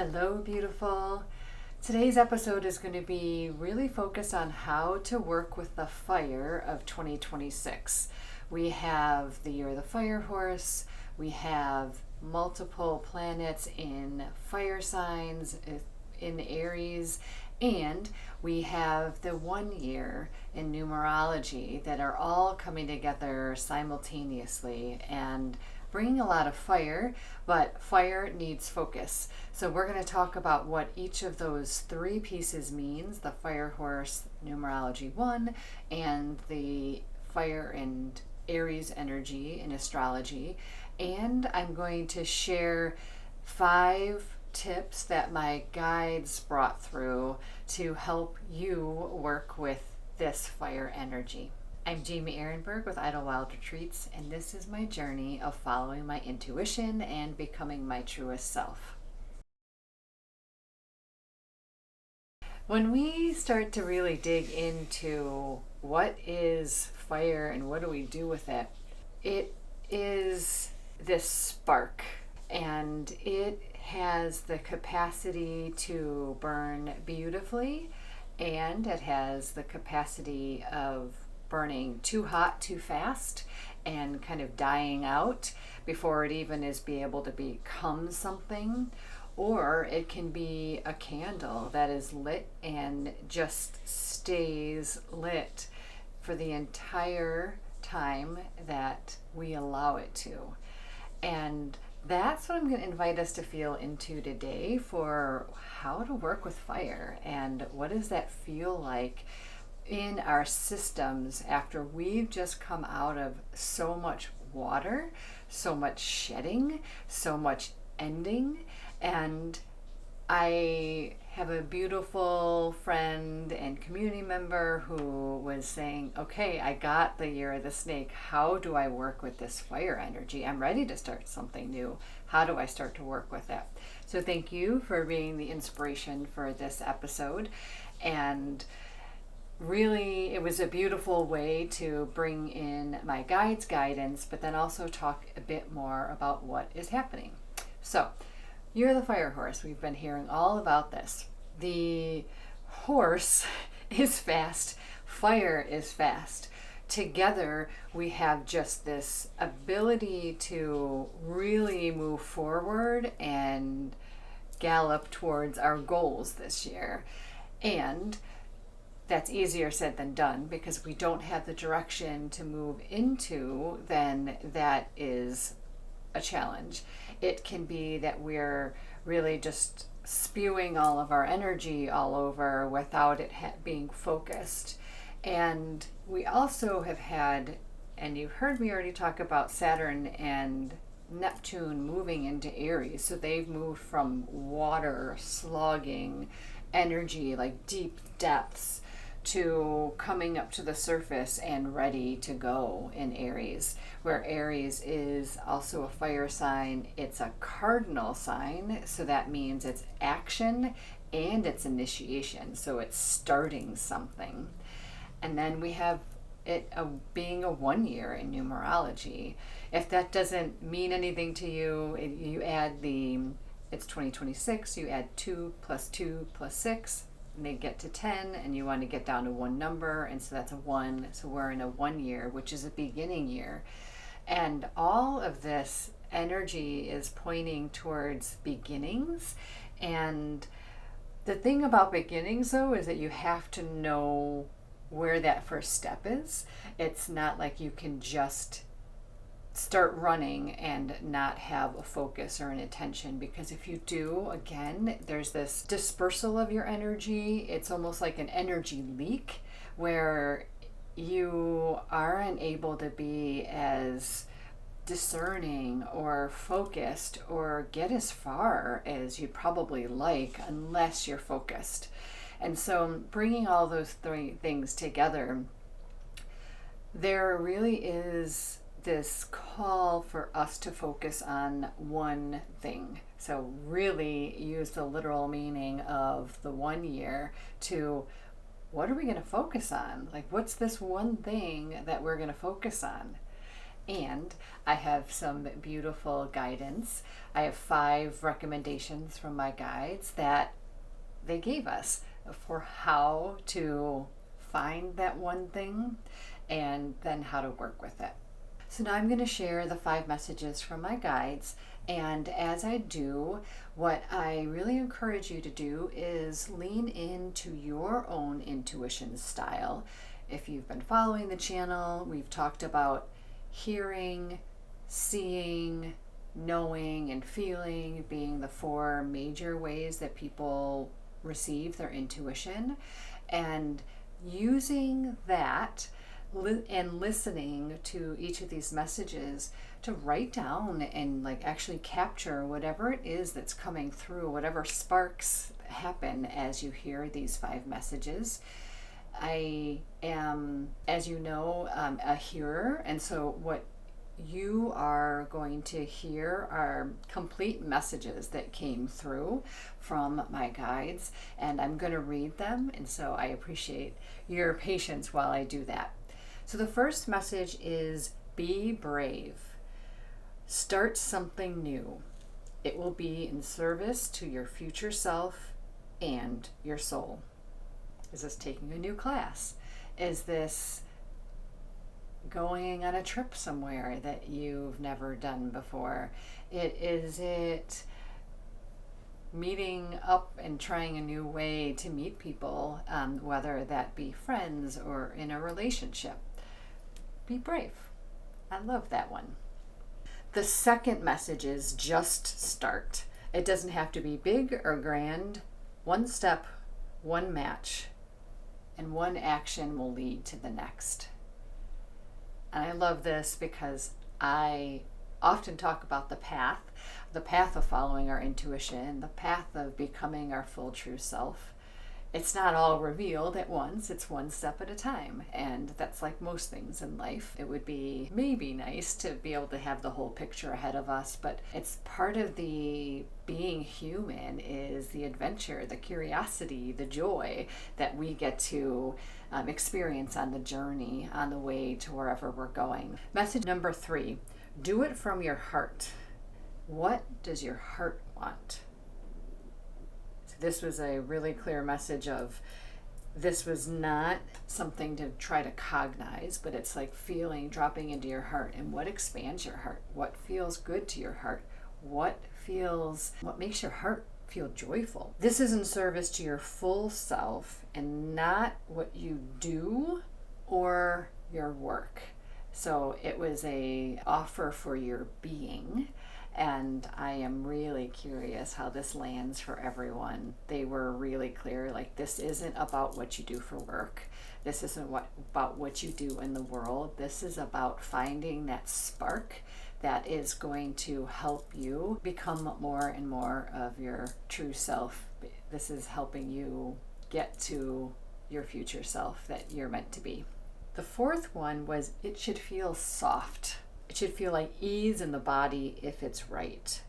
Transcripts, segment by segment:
Hello, beautiful. Today's episode is going to be really focused on how to work with the fire of 2026. We have the year of the fire horse, we have multiple planets in fire signs, in Aries, and we have the 1 year in numerology that are all coming together simultaneously and bringing a lot of fire, but fire needs focus. So we're going to talk about what each of those three pieces means, the fire horse numerology 1 and the fire and Aries energy in astrology. And I'm going to share 5 tips that my guides brought through to help you work with this fire energy. I'm Jamie Ehrenberg with Idlewild Retreats, and this is my journey of following my intuition and becoming my truest self. When we start to really dig into what is fire and what do we do with it, it is this spark, and it has the capacity to burn beautifully, and it has the capacity of burning too hot too fast and kind of dying out before it even is be able to become something. Or it can be a candle that is lit and just stays lit for the entire time that we allow it to. And that's what I'm going to invite us to feel into today for how to work with fire and what does that feel like in our systems after we've just come out of so much water, so much shedding, so much ending. And I have a beautiful friend and community member who was saying, okay, I got the year of the snake. How do I work with this fire energy? I'm ready to start something new. How do I start to work with it? So thank you for being the inspiration for this episode. And really, it was a beautiful way to bring in my guides' guidance, but then also talk a bit more about what is happening. So, you're the fire horse. We've been hearing all about this. The horse is fast, fire is fast. Together, we have just this ability to really move forward and gallop towards our goals this year. And that's easier said than done because we don't have the direction to move into, then that is a challenge. It can be that we're really just spewing all of our energy all over without it being focused. And we also have had, and you've heard me already talk about Saturn and Neptune moving into Aries. So they've moved from water, slogging energy, like deep depths, to coming up to the surface and ready to go in Aries, where Aries is also a fire sign. It's a cardinal sign, so that means it's action and it's initiation, so it's starting something. And then we have it being a 1 year in numerology. If that doesn't mean anything to you, you add it's 2026, you add 2 plus 2 plus 6, and they get to 10, and you want to get down to one number, and so that's a 1. So we're in a 1 year, which is a beginning year. And all of this energy is pointing towards beginnings. And the thing about beginnings, though, is that you have to know where that first step is. It's not like you can just start running and not have a focus or an intention, because if you do, again, there's this dispersal of your energy. It's almost like an energy leak where you aren't able to be as discerning or focused or get as far as you probably like unless you're focused. And so bringing all those three things together, there really is this call for us to focus on one thing. So really use the literal meaning of the 1 year to what are we going to focus on? Like, what's this one thing that we're going to focus on? And I have some beautiful guidance. I have 5 recommendations from my guides that they gave us for how to find that one thing and then how to work with it. So now I'm going to share the 5 messages from my guides. And as I do, what I really encourage you to do is lean into your own intuition style. If you've been following the channel, we've talked about hearing, seeing, knowing, and feeling being the 4 major ways that people receive their intuition. And using that and listening to each of these messages to write down and like actually capture whatever it is that's coming through, whatever sparks happen as you hear these 5 messages. I am, as you know, a hearer, and so what you are going to hear are complete messages that came through from my guides, and I'm going to read them, and so I appreciate your patience while I do that. So the first message is be brave. Start something new. It will be in service to your future self and your soul. Is this taking a new class? Is this going on a trip somewhere that you've never done before? Is it meeting up and trying a new way to meet people, whether that be friends or in a relationship? Be brave. I love that one. The second message is just start. It doesn't have to be big or grand. One step, one match, and one action will lead to the next. And I love this because I often talk about the path of following our intuition, the path of becoming our full true self. It's not all revealed at once, it's one step at a time. And that's like most things in life. It would be maybe nice to be able to have the whole picture ahead of us, but it's part of the being human is the adventure, the curiosity, the joy that we get to experience on the journey, on the way to wherever we're going. Message number 3, do it from your heart. What does your heart want? This was a really clear message of this was not something to try to cognize, but it's like feeling, dropping into your heart. And what expands your heart? What feels good to your heart? What makes your heart feel joyful? This is in service to your full self and not what you do or your work. So it was a offer for your being. And I am really curious how this lands for everyone. They were really clear, like this isn't about what you do for work. This isn't about what you do in the world. This is about finding that spark that is going to help you become more and more of your true self. This is helping you get to your future self that you're meant to be. The fourth one was it should feel soft. It should feel like ease in the body if it's right.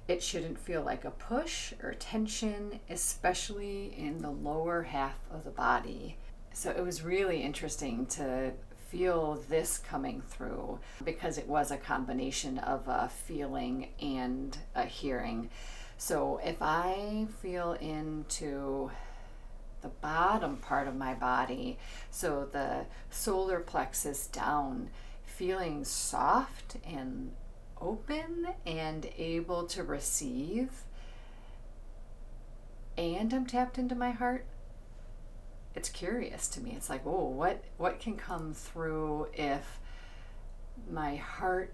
It shouldn't feel like a push or tension, especially in the lower half of the body. So it was really interesting to feel this coming through because it was a combination of a feeling and a hearing. So if I feel into the bottom part of my body, so the solar plexus down, feeling soft and open and able to receive, and I'm tapped into my heart, it's curious to me. It's like, oh, what can come through if my heart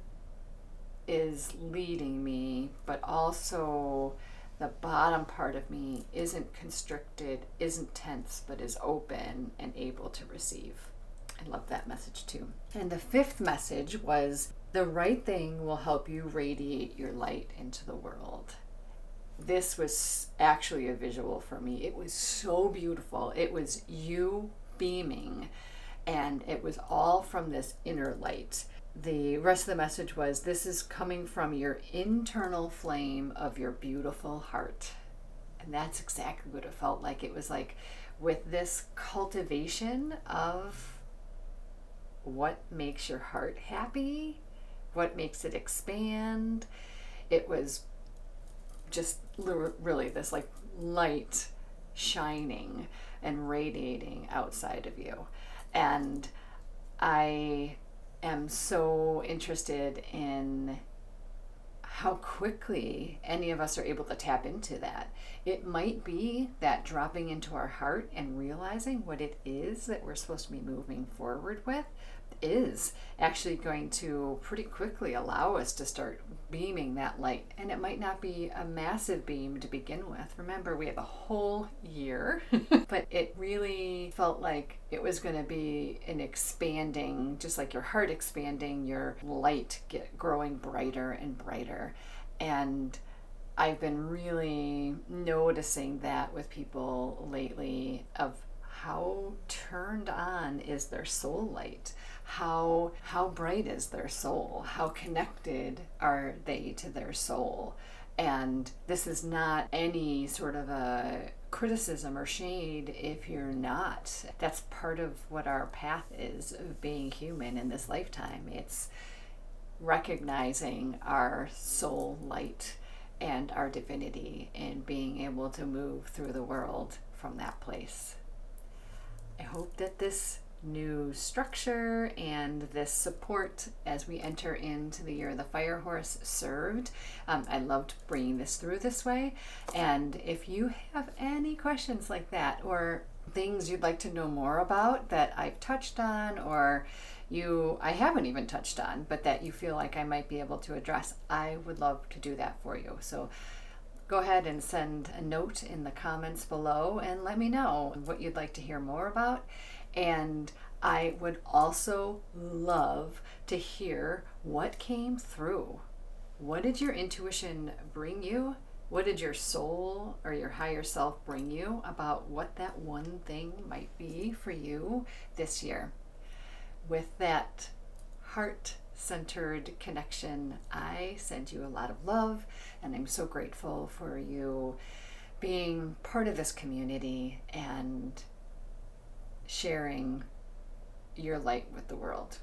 is leading me, but also the bottom part of me isn't constricted, isn't tense, but is open and able to receive. I love that message too. And the fifth message was the right thing will help you radiate your light into the world. This was actually a visual for me. It was so beautiful. It was you beaming, and it was all from this inner light. The rest of the message was this is coming from your internal flame of your beautiful heart. And that's exactly what it felt like. It was like with this cultivation of what makes your heart happy, what makes it expand. It was just really this like light shining and radiating outside of you. And I am so interested in how quickly any of us are able to tap into that. It might be that dropping into our heart and realizing what it is that we're supposed to be moving forward with is actually going to pretty quickly allow us to start beaming that light. And it might not be a massive beam to begin with. Remember, we have a whole year, but it really felt like it was going to be an expanding, just like your heart expanding, your light growing brighter and brighter. And I've been really noticing that with people lately, of how turned on is their soul light, how bright is their soul, how connected are they to their soul. And this is not any sort of a criticism or shade if you're not. That's part of what our path is of being human in this lifetime. It's recognizing our soul light and our divinity and being able to move through the world from that place. I hope that this new structure and this support as we enter into the year of the fire horse served. I loved bringing this through this way. And if you have any questions like that, or things you'd like to know more about that I've touched on, or I haven't even touched on, but that you feel like I might be able to address, I would love to do that for you. So go ahead and send a note in the comments below and let me know what you'd like to hear more about. And I would also love to hear what came through. What did your intuition bring you? What did your soul or your higher self bring you about what that one thing might be for you this year? With that heart-centered connection, I send you a lot of love, and I'm so grateful for you being part of this community and sharing your light with the world.